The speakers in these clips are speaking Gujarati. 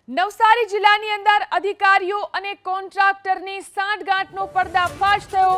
નવસારી જિલ્લાની અંદર અધિકારીઓ અને કોન્ટ્રાક્ટરની સાંઠગાંઠનો પર્દાફાશ થયો।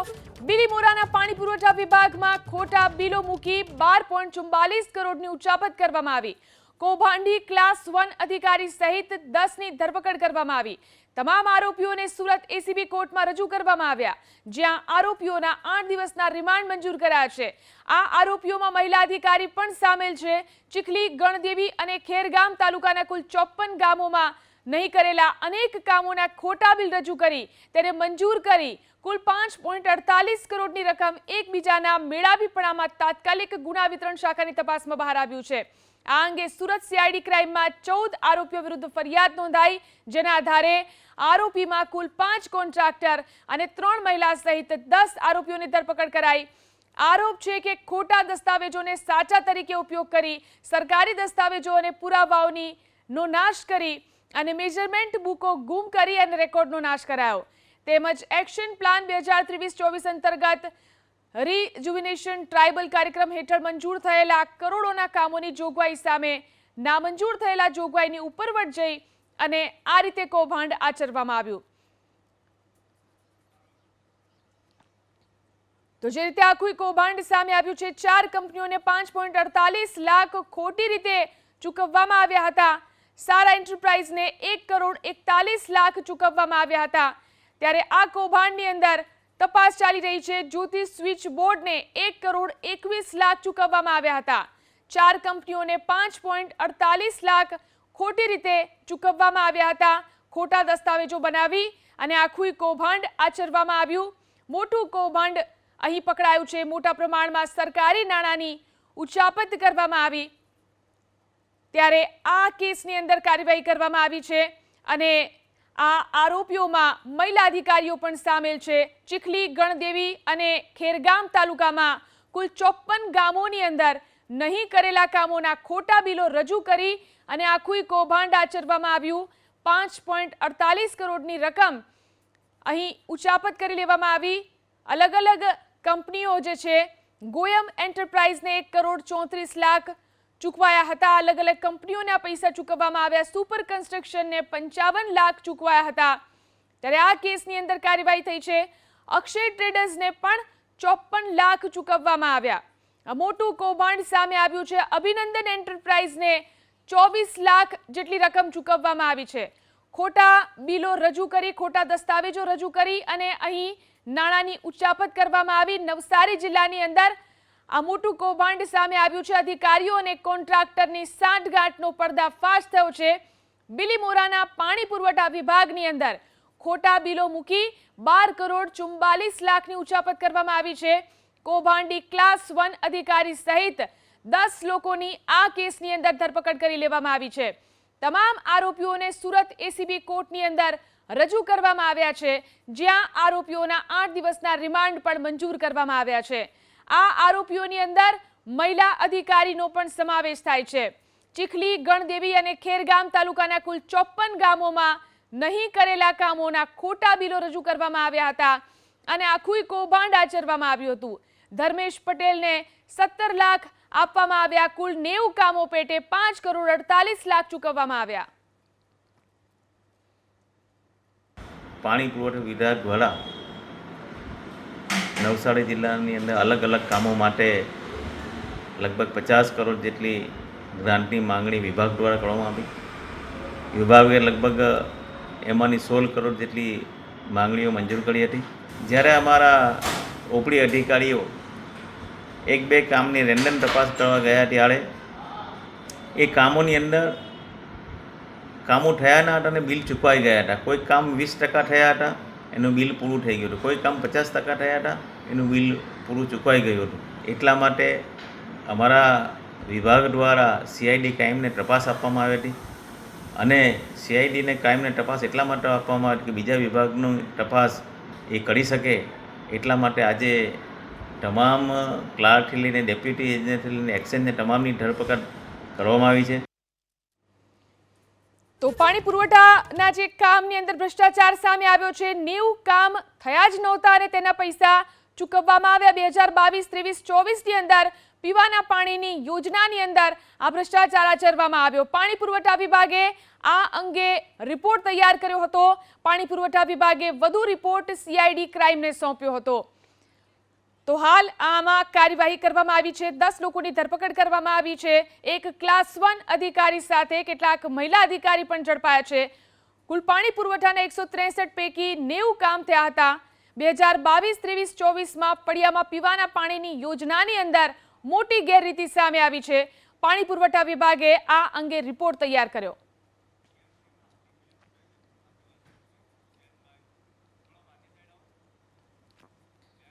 બિલીમોરાના પાણી પુરવઠા વિભાગમાં ખોટા બિલો મૂકી 12.44 કરોડની ઉચાપત કરવામાં આવી। કૌભાંડી ક્લાસ 1 અધિકારી સહિત 10ની ધરપકડ કરવામાં આવી। તમામ આરોપીઓને સુરત એસીબી કોર્ટમાં રજૂ કરવામાં આવ્યા, જ્યાં આરોપીઓના 8 દિવસના રિમાન્ડ મંજૂર કરાયા છે। આ આરોપીઓમાં મહિલા અધિકારી પણ સામેલ છે। ચીખલી, ગણદેવી અને ખેરગામ તાલુકાના કુલ 54 ગામોમાં નહીં કરેલા અનેક કામોના ખોટા બિલ રજૂ કરી તેને મંજૂર કરી કુલ 5.48 કરોડની રકમ એકબીજાના મેળાવીપણામાં તાત્કાલિક ગુના વિતરણ શાખાની તપાસમાં બહાર આવ્યું છે। આ અંગે સુરત સીઆઈડી ક્રાઇમમાં 14 આરોપીઓ વિરુદ્ધ ફરિયાદ નોંધાઈ, જેના આધારે આરોપીમાં કુલ 5 કોન્ટ્રાક્ટર અને 3 મહિલા સહિત 10 આરોપીઓની ધરપકડ કરાઈ। આરોપ છે કે ખોટા દસ્તાવેજોને સાચા તરીકે ઉપયોગ કરી સરકારી દસ્તાવેજો અને પુરાવાઓનો નાશ કરી અને મેજરમેન્ટ બુકો ગુમ કરી અને રેકોર્ડનો નાશ કરાયો। તેમજ એક્શન પ્લાન 2023-24 અંતર્ગત રિજુવિનેશન ટ્રાઇબલ કાર્યક્રમ હેઠળ મંજૂર થયેલા કરોડોના કામોની જોગવાઈ સામે નામંજૂર થયેલા જોગવાઈની ઉપરવટ જઈ અને આ રીતે કૌભાંડ આચરવામાં આવ્યું। તો જે રીતે આખું કૌભાંડ સામે આવ્યું છે, 4 કંપનીઓને 5.48 લાખ ખોટી રીતે ચૂકવવામાં આવ્યા હતા। સારા એન્ટરપ્રાઇઝને 1 કરોડ 41 લાખ ચૂકવવામાં આવ્યા હતા। ત્યારે આ કૌભાંડની અંદર તપાસ ચાલી રહી છે। જ્યોતિ સ્વિચ બોર્ડને 1 કરોડ 21 લાખ ચૂકવવામાં આવ્યા હતા। 4 કંપનીઓને 5.48 લાખ ખોટી રીતે ચૂકવવામાં આવ્યા હતા। ખોટા દસ્તાવેજો બનાવી અને આખું કૌભાંડ આચરવામાં આવ્યું। મોટું કૌભાંડ અહીં પકડાયું છે। મોટા પ્રમાણમાં સરકારી નાણાંની ઉચાપત કરવામાં આવી। ત્યારે આ કેસની અંદર કાર્યવાહી કરવામાં આવી છે અને આ આરોપીઓમાં મહિલા અધિકારીઓ પણ સામેલ છે। ચીખલી, ગણદેવી અને ખેરગામ તાલુકામાં કુલ 54 ગામોની અંદર નહીં કરેલા કામોના ખોટા બિલો રજૂ કરી અને આખું કૌભાંડ આચરવામાં આવ્યું। 5.48 કરોડની રકમ અહીં ઉચાપત કરી લેવામાં આવી। અલગ અલગ કંપનીઓ જે છે, ગોયમ એન્ટરપ્રાઇઝને 1 કરોડ 34 લાખ ચૂકવાયા હતા। અલગ અલગ કંપનીઓના પૈસા ચૂકવવામાં આવ્યા। સુપર કન્સ્ટ્રક્શનને 55 લાખ ચૂકવાયા હતા। ત્યારે આ કેસની અંદર કાર્યવાહી થઈ છે। અક્ષય ટ્રેડર્સને પણ 54 લાખ ચૂકવવામાં આવ્યા। આ મોટું કૌભાંડ સામે આવ્યું છે। અભિનંદન એન્ટરપ્રાઇઝને 24 લાખ જેટલી રકમ ચૂકવવામાં આવી છે। ખોટા બિલો રજૂ કરી, ખોટા દસ્તાવેજો રજૂ કરી અને અહીં નાણાંની ઉચાપત કરવામાં આવી। નવસારી જિલ્લાની અંદર આ મોટું કૌભાંડ સામે આવ્યું છે। અધિકારીઓ અને કોન્ટ્રાક્ટરની સાંઠગાંઠનો પર્દાફાશ થયો છે। બિલીમોરાના પાણી પુરવઠા વિભાગની અંદર ખોટા બિલો મૂકી 12 કરોડ 44 લાખની ઉચાપત કરવામાં આવી છે। કૌભાંડી ક્લાસ 1 અધિકારી સહિત 10 લોકોની આ કેસની અંદર ધરપકડ કરી લેવામાં આવી છે। તમામ આરોપીઓને સુરત એસીબી કોર્ટની અંદર રજૂ કરવામાં આવ્યા છે, જ્યાં આરોપીઓના 8 દિવસના રિમાન્ડ પણ મંજૂર કરવામાં આવ્યા છે। આ આરોપીઓની અંદર મહિલા અધિકારીનો પણ સમાવેશ થાય છે। ચીખલી, ગણદેવી અને ખેરગામ તાલુકાના કુલ 54 ગામોમાં નહીં કરેલા કામોના ખોટા બિલો રજૂ કરવામાં આવ્યા હતા અને આખું કૌભાંડ આચરવામાં આવ્યું હતું। ધર્મેશ પટેલને 17 લાખ આપવામાં આવ્યા। કુલ 90 કામો પેટે 5 કરોડ 48 લાખ ચૂકવવામાં આવ્યા। પાણી પુરવઠા વિભાગ દ્વારા નવસારી જિલ્લાની અંદર અલગ અલગ કામો માટે લગભગ 50 કરોડ જેટલી ગ્રાન્ટની માંગણી વિભાગ દ્વારા કરવામાં આવી। વિભાગે લગભગ એમાંની 16 કરોડ જેટલી માંગણીઓ મંજૂર કરી હતી। જ્યારે અમારા ઓપડી અધિકારીઓ 1-2 કામની રેન્ડમ તપાસ કરવા ગયા, ત્યારે એ કામોની અંદર કામો થયા ના હતા અને બિલ ચૂકવાઈ ગયા હતા। કોઈ કામ 20% થયા હતા, એનું બિલ પૂરું થઈ ગયું હતું। કોઈ કામ 50% થયા હતા, એનું બિલ પૂરું ચૂકવાઈ ગયું હતું। એટલા માટે અમારા વિભાગ દ્વારા સીઆઈડી ક્રાઇમને તપાસ આપવામાં આવી હતી અને સીઆઈડીને ક્રાઇમને તપાસ એટલા માટે આપવામાં આવી કે બીજા વિભાગની તપાસ એ કરી શકે। એટલા માટે આજે તમામ ક્લાર્કથી લઈને ડેપ્યુટી એજન્ટથી લઈને એક્સચેન્જને તમામની ધરપકડ કરવામાં આવી છે। તો પાણી પુરવઠાના જે કામની અંદર ભ્રષ્ટાચાર સામે આવ્યો છે। 90 કામ થયા જ નહોતા અને તેના પૈસા ચૂકવવામાં આવ્યા. 2022-23-24ની અંદર પીવાના પાણીની યોજનાની અંદર આ ભ્રષ્ટાચાર આચરવામાં આવ્યો. પાણી પુરવઠા વિભાગે આ અંગે રિપોર્ટ તૈયાર કર્યો હતો. પાણી પુરવઠા વિભાગે વધુ રિપોર્ટ CID ક્રાઇમને સોંપ્યો હતો. તો હાલ આમાં કાર્યવાહી કરવામાં આવી છે. 10 લોકોની ધરપકડ કરવામાં આવી છે. એક ક્લાસ 1 અધિકારી સાથે કેટલાક મહિલા અધિકારી પણ ઝડપાયા છે. કુલ પાણી પુરવઠાના 163 પૈકી 90 કામ થયા હતા. 2022-23-24માં ફળિયામાં પીવાના પાણીની યોજનાની અંદર મોટી ગેરરીતિ સામે આવી છે. પાણી પુરવઠા વિભાગે આ અંગે રિપોર્ટ તૈયાર કર્યો.